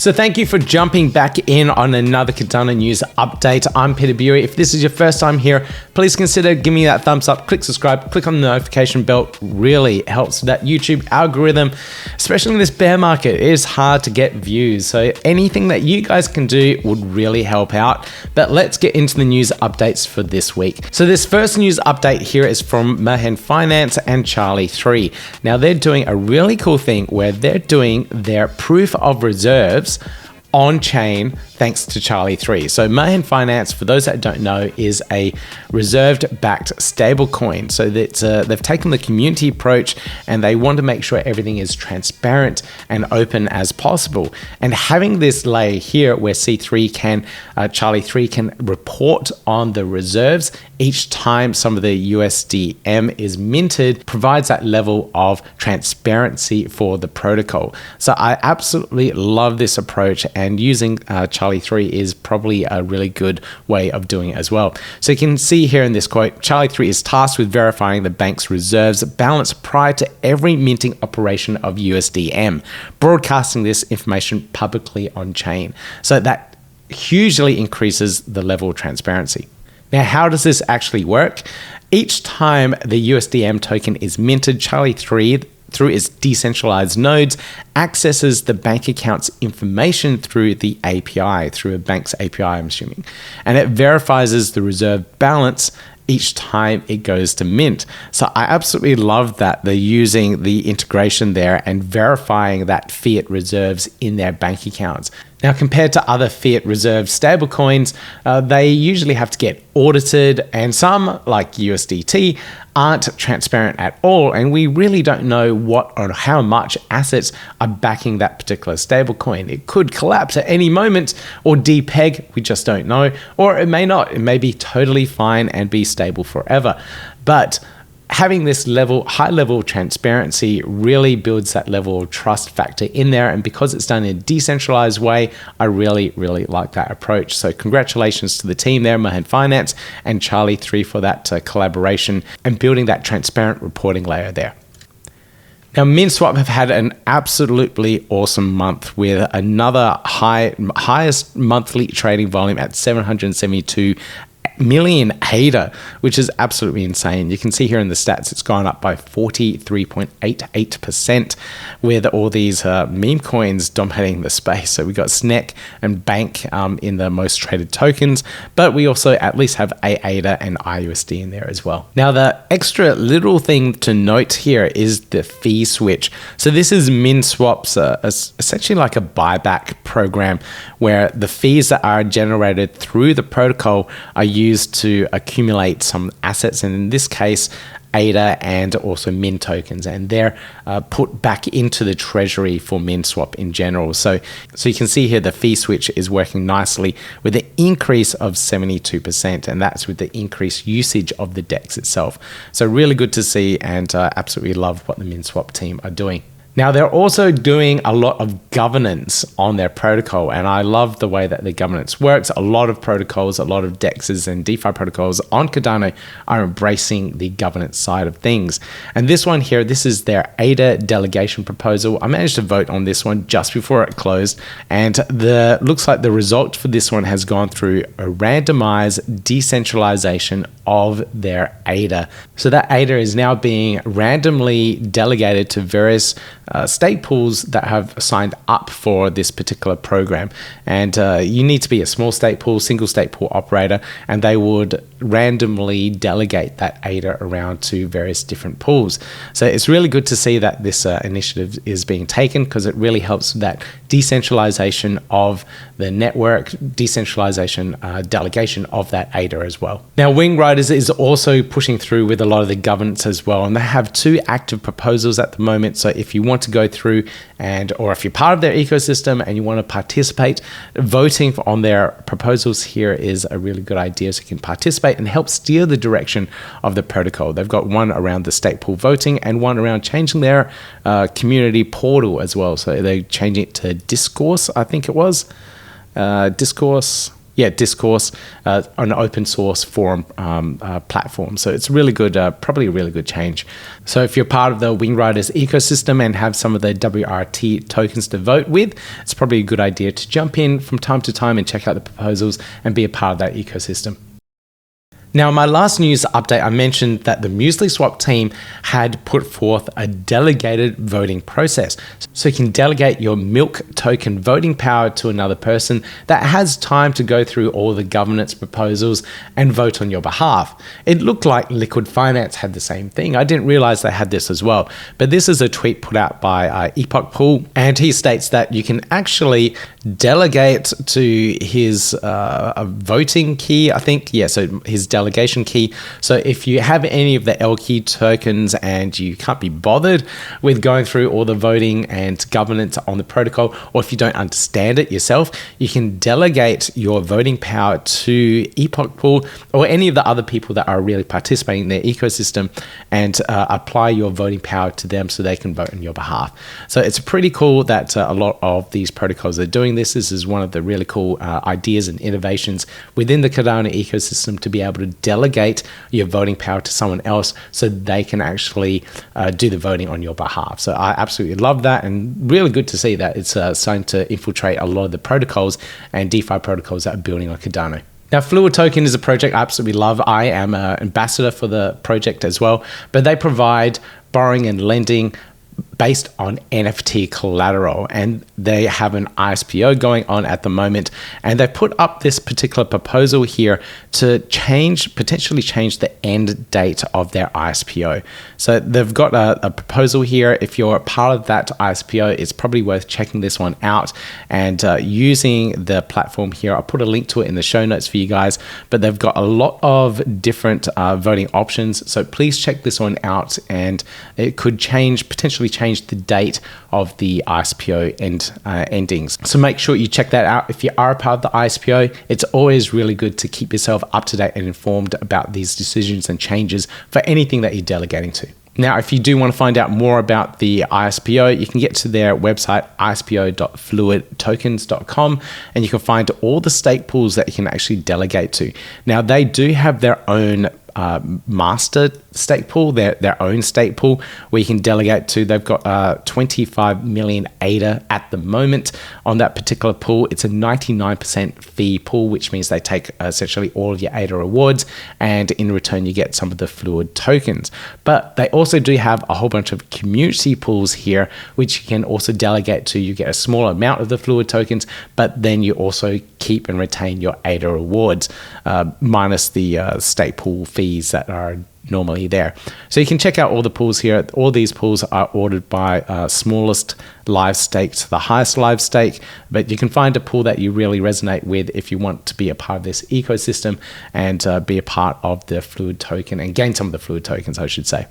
So thank you for jumping back in on another Cardano news update. I'm Peter Bury. If this is your first time here, please consider giving me that thumbs up, click subscribe, click on the notification bell. Really helps with that YouTube algorithm, especially in this bear market. It is hard to get views. So anything that you guys can do would really help out. But let's get into the news updates for this week. So this first news update here is from Mehen Finance and Charlie 3. Now they're doing a really cool thing where they're doing their proof of reserves on-chain thanks to Charlie 3. So Mehen Finance, for those that don't know, is a reserved-backed stablecoin. So that they've taken the community approach and they want to make sure everything is transparent and open as possible. And having this layer here where Charlie 3 can report on the reserves each time some of the USDM is minted provides that level of transparency for the protocol. So I absolutely love this approach, and using Charlie 3 is probably a really good way of doing it as well. So you can see here in this quote, Charlie 3 is tasked with verifying the bank's reserves balance prior to every minting operation of USDM, broadcasting this information publicly on chain. So that hugely increases the level of transparency. Now, how does this actually work? Each time the USDM token is minted, Charlie 3, through its decentralized nodes, accesses the bank account's information through the API, through a bank's API, I'm assuming. And it verifies the reserve balance each time it goes to mint. So I absolutely love that they're using the integration there and verifying that fiat reserves in their bank accounts. Now, compared to other fiat reserve stablecoins, they usually have to get audited, and some, like USDT, aren't transparent at all, and we really don't know what or how much assets are backing that particular stablecoin. It could collapse at any moment or depeg, we just don't know, or it may not. It may be totally fine and be stable forever. But having this high level of transparency really builds that level of trust factor in there. And because it's done in a decentralized way, I really, really like that approach. So congratulations to the team there, Mehen Finance and Charlie 3, for that collaboration and building that transparent reporting layer there. Now, Minswap have had an absolutely awesome month with another highest monthly trading volume at 772 million AADA, which is absolutely insane. You can see here in the stats, it's gone up by 43.88% with all these meme coins dominating the space. So we got SNEC and Bank in the most traded tokens, but we also at least have AADA and IUSD in there as well. Now, the extra little thing to note here is the fee switch. So this is Minswap's essentially like a buyback program where the fees that are generated through the protocol are used to accumulate some assets, and in this case AADA and also Min tokens, and they're put back into the treasury for Minswap in general. So you can see here the fee switch is working nicely with an increase of 72%, and that's with the increased usage of the DEX itself. So really good to see, and absolutely love what the Minswap team are doing. Now, they're also doing a lot of governance on their protocol, and I love the way that the governance works. A lot of protocols, a lot of DEXs and DeFi protocols on Cardano are embracing the governance side of things. And this one here, this is their AADA delegation proposal. I managed to vote on this one just before it closed, and looks like the result for this one has gone through a randomized decentralization of their AADA. So that AADA is now being randomly delegated to various stake pools that have signed up for this particular program. And you need to be a small stake pool, single stake pool operator, and they would randomly delegate that AADA around to various different pools. So it's really good to see that this initiative is being taken, because it really helps with that decentralization of the network, decentralization delegation of that AADA as well. Now, Wingriders is also pushing through with a lot of the governance as well, and they have 2 active proposals at the moment. So if you want to go through or if you're part of their ecosystem and you want to participate, voting on their proposals here is a really good idea, so you can participate and help steer the direction of the protocol. They've got one around the stake pool voting and one around changing their community portal as well. So they're changing it to Discourse, I think it was. Discourse. discourse, an open source forum platform. So it's really good, probably a really good change. So if you're part of the Wingriders ecosystem and have some of the WRT tokens to vote with, it's probably a good idea to jump in from time to time and check out the proposals and be a part of that ecosystem. Now, in my last news update, I mentioned that the MuesliSwap team had put forth a delegated voting process. So you can delegate your milk token voting power to another person that has time to go through all the governance proposals and vote on your behalf. It looked like Liquid Finance had the same thing. I didn't realize they had this as well. But this is a tweet put out by Epoch Pool, and he states that you can actually delegate to his voting key, I think. Yeah, so his delegation key. So if you have any of the L key tokens and you can't be bothered with going through all the voting and governance on the protocol, or if you don't understand it yourself, you can delegate your voting power to Epoch Pool or any of the other people that are really participating in their ecosystem and apply your voting power to them so they can vote on your behalf. So it's pretty cool that a lot of these protocols are doing this. This is one of the really cool ideas and innovations within the Cardano ecosystem to be able to delegate your voting power to someone else so they can actually do the voting on your behalf. So I absolutely love that, and really good to see that it's starting to infiltrate a lot of the protocols and DeFi protocols that are building on Cardano. Now, FluidToken is a project I absolutely love. I am an ambassador for the project as well, but they provide borrowing and lending based on NFT collateral, and they have an ISPO going on at the moment, and they put up this particular proposal here to potentially change the end date of their ISPO. So they've got a proposal here. If you're a part of that ISPO, it's probably worth checking this one out and using the platform here. I'll put a link to it in the show notes for you guys, but they've got a lot of different voting options, so please check this one out, and it could potentially change the date of the ISPO endings. So make sure you check that out. If you are a part of the ISPO, it's always really good to keep yourself up to date and informed about these decisions and changes for anything that you're delegating to. Now, if you do want to find out more about the ISPO, you can get to their website, ispo.fluidtokens.com, and you can find all the stake pools that you can actually delegate to. Now, they do have their own master stake pool, their own stake pool where you can delegate to. They've got 25 million ADA at the moment on that particular pool. It's a 99% fee pool, which means they take essentially all of your ADA rewards, and in return you get some of the Fluid tokens. But they also do have a whole bunch of community pools here which you can also delegate to. You get a small amount of the Fluid tokens, but then you also keep and retain your ADA rewards minus the stake pool fees that are normally there. So you can check out all the pools here. All these pools are ordered by smallest live stake to the highest live stake, but you can find a pool that you really resonate with if you want to be a part of this ecosystem and be a part of the Fluid token and gain some of the Fluid tokens, I should say.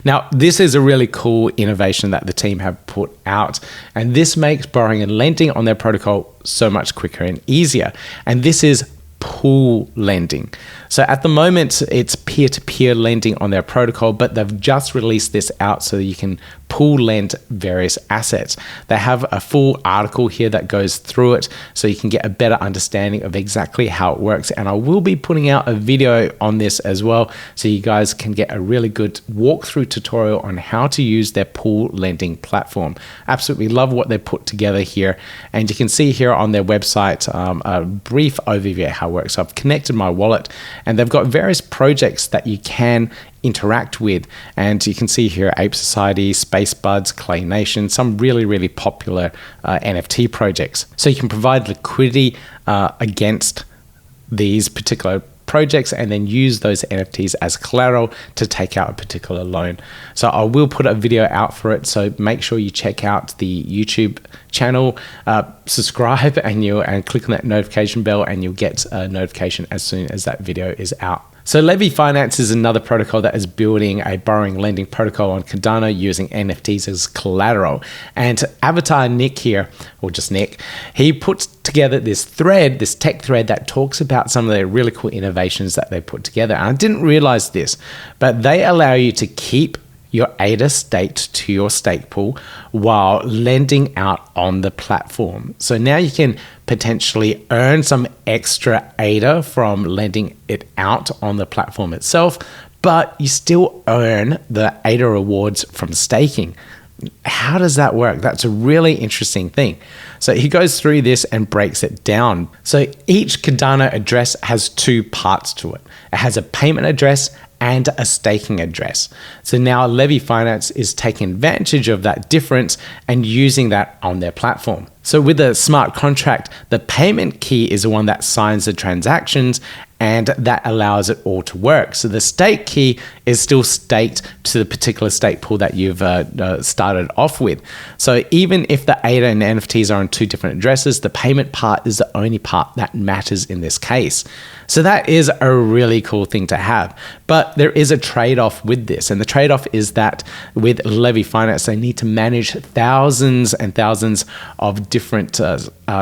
Now, this is a really cool innovation that the team have put out, and this makes borrowing and lending on their protocol so much quicker and easier. And this is pool lending. So at the moment, it's peer-to-peer lending on their protocol, but they've just released this out so you can pool lend various assets. They have a full article here that goes through it so you can get a better understanding of exactly how it works. And I will be putting out a video on this as well, so you guys can get a really good walkthrough tutorial on how to use their pool lending platform. Absolutely love what they put together here. And you can see here on their website a brief overview of how it works. So I've connected my wallet, and they've got various projects that you can interact with, and you can see here Ape Society, Space Buds, Clay Nation, some really popular NFT projects. So you can provide liquidity against these particular projects and then use those NFTs as collateral to take out a particular loan. So I will put a video out for it, so make sure you check out the YouTube channel, subscribe and click on that notification bell, and you'll get a notification as soon as that video is out. So Levvy Finance is another protocol that is building a borrowing lending protocol on Cardano using NFTs as collateral. And Avatar Nick here, or just Nick, he puts together this tech thread that talks about some of the really cool innovations that they put together. And I didn't realize this, but they allow you to keep your ADA staked to your stake pool while lending out on the platform. So now you can potentially earn some extra ADA from lending it out on the platform itself, but you still earn the ADA rewards from staking. How does that work? That's a really interesting thing. So he goes through this and breaks it down. So each Cardano address has two parts to it. It has a payment address and a staking address. So now Levvy Finance is taking advantage of that difference and using that on their platform. So with a smart contract, the payment key is the one that signs the transactions, and that allows it all to work. So the stake key is still staked to the particular stake pool that you've started off with. So even if the ADA and NFTs are on two different addresses, the payment part is the only part that matters in this case. So that is a really cool thing to have. But there is a trade-off with this. And the trade-off is that with Levvy Finance, they need to manage thousands and thousands of different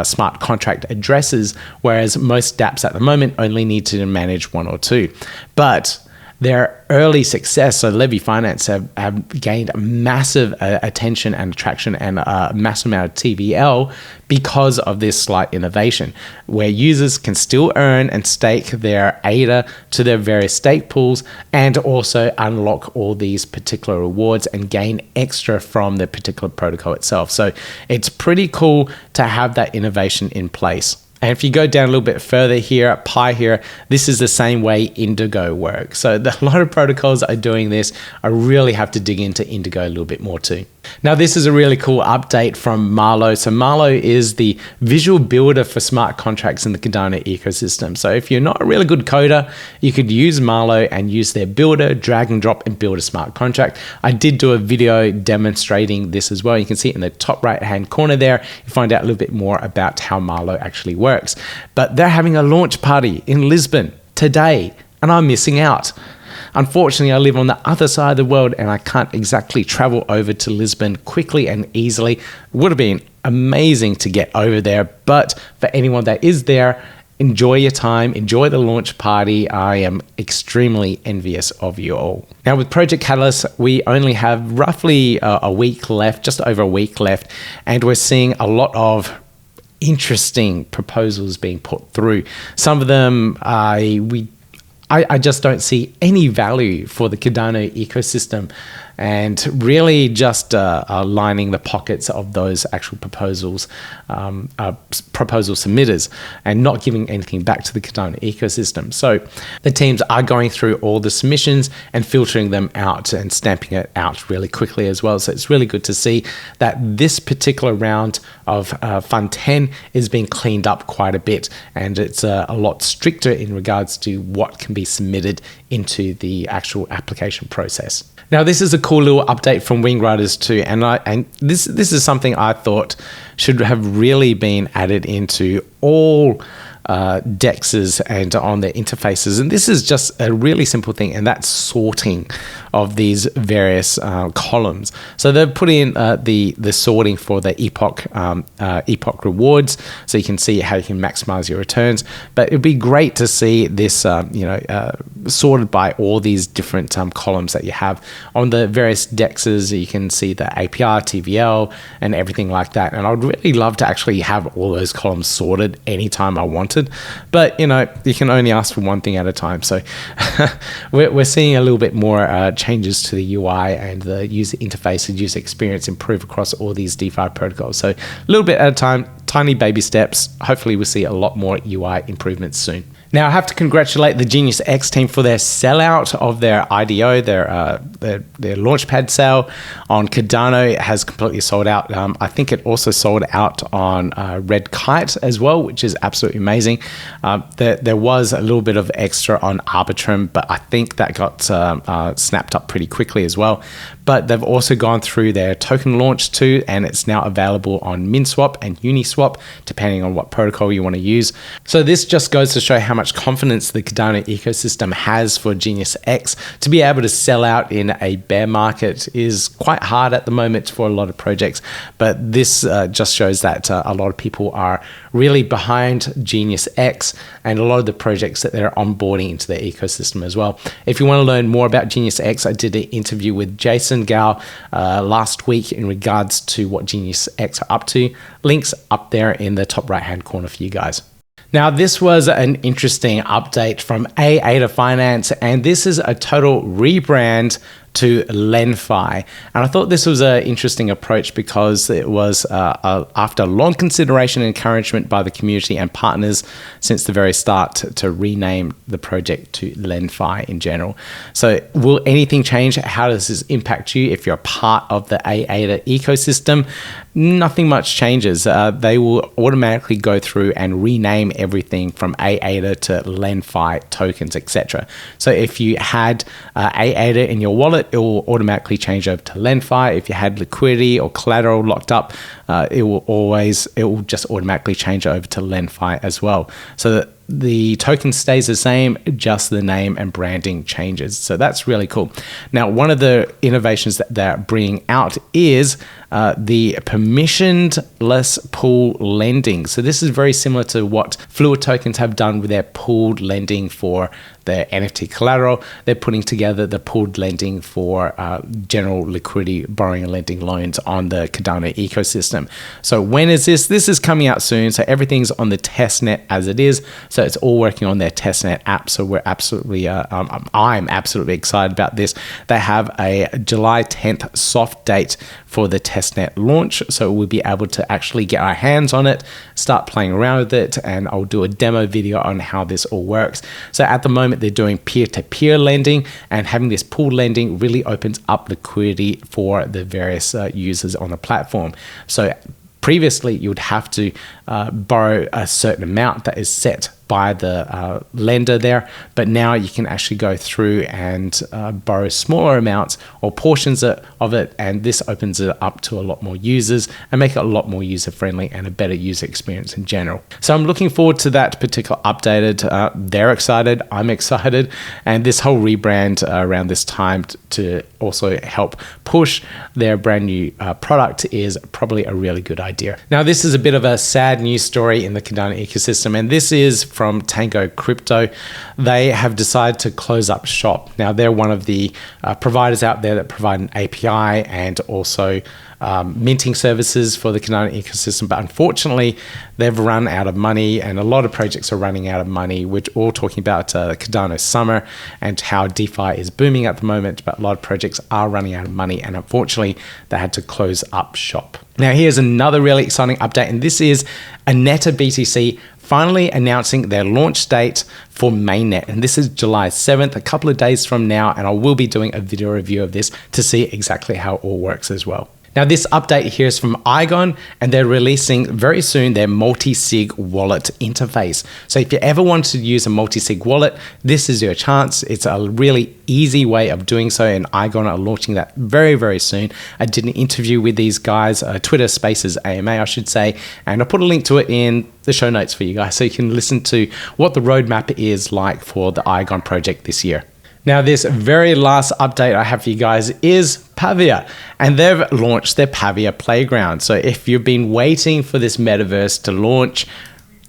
smart contract addresses, whereas most dApps at the moment only need to manage one or two. But their early success, so Levvy Finance have gained massive attention and attraction and a massive amount of TVL because of this slight innovation, where users can still earn and stake their ADA to their various stake pools and also unlock all these particular rewards and gain extra from the particular protocol itself. So it's pretty cool to have that innovation in place. And if you go down a little bit further here at Pi here, this is the same way Indigo works. So a lot of protocols are doing this. I really have to dig into Indigo a little bit more too. Now, this is a really cool update from Marlowe. So Marlowe is the visual builder for smart contracts in the Cardano ecosystem. So if you're not a really good coder, you could use Marlowe and use their builder, drag and drop and build a smart contract. I did do a video demonstrating this as well. You can see it in the top right-hand corner there. You find out a little bit more about how Marlowe actually works. But they're having a launch party in Lisbon today, and I'm missing out. Unfortunately, I live on the other side of the world and I can't exactly travel over to Lisbon quickly and easily. It would have been amazing to get over there, but for anyone that is there, enjoy your time, enjoy the launch party. I am extremely envious of you all. Now with Project Catalyst, we only have roughly a week left, just over a week left, and we're seeing a lot of interesting proposals being put through. Some of them I just don't see any value for the Cardano ecosystem, and really just lining the pockets of those actual proposals, proposal submitters, and not giving anything back to the Cardano ecosystem. So the teams are going through all the submissions and filtering them out and stamping it out really quickly as well. So it's really good to see that this particular round of Fund 10 is being cleaned up quite a bit, and it's a lot stricter in regards to what can be submitted into the actual application process. Now, this is a cool little update from Wingriders too, and this is something I thought should have really been added into all dexes and on their interfaces. And this is just a really simple thing, and that's sorting of these various columns. So they've put in the sorting for the epoch rewards, so you can see how you can maximize your returns. But it'd be great to see this sorted by all these different columns that you have on the various dexes. You can see the APR, TVL, and everything like that. And I would really love to actually have all those columns sorted anytime I wanted. But you can only ask for one thing at a time. So we're seeing a little bit more changes to the UI and the user interface and user experience improve across all these DeFi protocols. So a little bit at a time, tiny baby steps. Hopefully we'll see a lot more UI improvements soon. Now, I have to congratulate the Genius X team for their sellout of their IDO, their launchpad sale on Cardano. It has completely sold out. I think it also sold out on Red Kite as well, which is absolutely amazing. There was a little bit of extra on Arbitrum, but I think that got snapped up pretty quickly as well. But they've also gone through their token launch too, and it's now available on Minswap and Uniswap, depending on what protocol you want to use. So this just goes to show how much confidence the Cardano ecosystem has for Genius X. To be able to sell out in a bear market is quite hard at the moment for a lot of projects, but this just shows that a lot of people are really behind Genius X and a lot of the projects that they're onboarding into their ecosystem as well. If you want to learn more about Genius X, I did an interview with Jason Gao last week in regards to what Genius X are up to. Links up there in the top right hand corner for you guys. Now, this was an interesting update from AADA Finance, and this is a total rebrand to Lenfi. And I thought this was an interesting approach because it was after long consideration and encouragement by the community and partners since the very start to rename the project to Lenfi in general. So will anything change? How does this impact you if you're a part of the AADA ecosystem? Nothing much changes. They will automatically go through and rename everything from AADA to Lenfi tokens, etc. So if you had AADA in your wallet, it will automatically change over to Lenfi. If you had liquidity or collateral locked up, it will just automatically change over to Lenfi as well. So the token stays the same, just the name and branding changes. So that's really cool. Now, one of the innovations that they're bringing out is the permissionless pool lending. So this is very similar to what FluidTokens have done with their pooled lending for their NFT collateral. They're putting together the pooled lending for general liquidity borrowing and lending loans on the Cardano ecosystem. So when is this? This is coming out soon. So everything's on the testnet as it is. So it's all working on their testnet app. So we're absolutely, I'm absolutely excited about this. They have a July 10th soft date for the testnet launch. So we'll be able to actually get our hands on it, start playing around with it, and I'll do a demo video on how this all works. So at the moment, they're doing peer-to-peer lending, and having this pool lending really opens up liquidity for the various users on the platform. So previously, you would have to borrow a certain amount that is set by the lender there, but now you can actually go through and borrow smaller amounts or portions of it, and this opens it up to a lot more users and make it a lot more user friendly and a better user experience in general. So I'm looking forward to that particular updated. They're excited, I'm excited, and this whole rebrand around this time to also help push their brand new product is probably a really good idea. Now, this is a bit of a sad news story in the Cardano ecosystem, and this is from Tango Crypto. They have decided to close up shop. Now, they're one of the providers out there that provide an API and also minting services for the Cardano ecosystem, but unfortunately they've run out of money, and a lot of projects are running out of money. We're all talking about Cardano summer and how DeFi is booming at the moment, but a lot of projects are running out of money, and unfortunately they had to close up shop. Now, here's another really exciting update, and this is AnetaBTC finally announcing their launch date for Mainnet, and this is July 7th, a couple of days from now, and I will be doing a video review of this to see exactly how it all works as well. Now, this update here is from Iagon, and they're releasing very soon their multi-sig wallet interface. So if you ever want to use a multi-sig wallet, this is your chance. It's a really easy way of doing so, and Iagon are launching that very, very soon. I did an interview with these guys, Twitter Spaces AMA, I should say, and I'll put a link to it in the show notes for you guys so you can listen to what the roadmap is like for the Iagon project this year. Now, this very last update I have for you guys is Pavia, and they've launched their Pavia playground. So if you've been waiting for this metaverse to launch,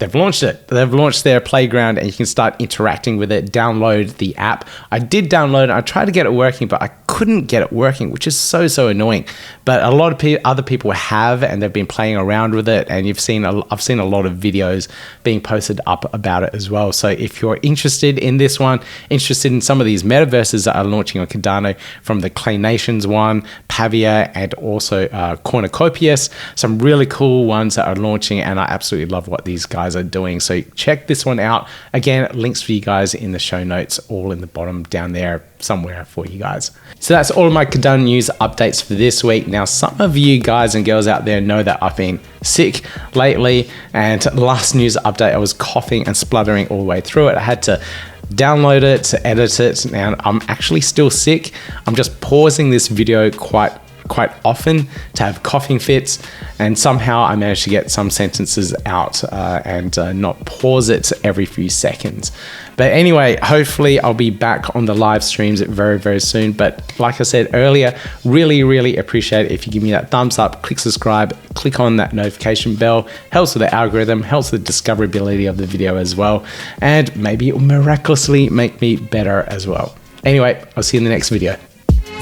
they've launched it. They've launched their playground, and you can start interacting with it. Download the app. I did download it. I tried to get it working, but I couldn't get it working, which is so annoying. But a lot of other people have, and they've been playing around with it. And I've seen a lot of videos being posted up about it as well. So if you're interested in this one, interested in some of these metaverses that are launching on Cardano, from the Clay Nations one, Pavia, and also Cornucopias, some really cool ones that are launching, and I absolutely love what these guys are doing. So check this one out. Again, links for you guys in the show notes, all in the bottom down there somewhere for you guys. So that's all of my Cardano news updates for this week. Now, some of you guys and girls out there know that I've been sick lately, and last news update I was coughing and spluttering all the way through it. I had to download it to edit it, and I'm actually still sick. I'm just pausing this video quite quite often to have coughing fits, and somehow I managed to get some sentences out and not pause it every few seconds. But anyway, hopefully I'll be back on the live streams very, very soon. But like I said earlier, really, really appreciate it if you give me that thumbs up, click subscribe, click on that notification bell. Helps with the algorithm, helps with the discoverability of the video as well. And maybe it will miraculously make me better as well. Anyway, I'll see you in the next video.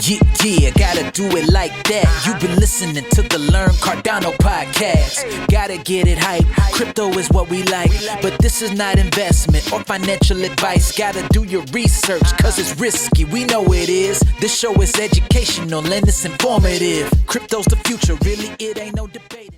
Yeah, gotta do it like that. You've been listening to the Learn Cardano podcast. Gotta get it hype. Crypto is what we like, but this is not investment or financial advice. Gotta do your research, cause it's risky. We know it is. This show is educational and it's informative. Crypto's the future, really, it ain't no debate.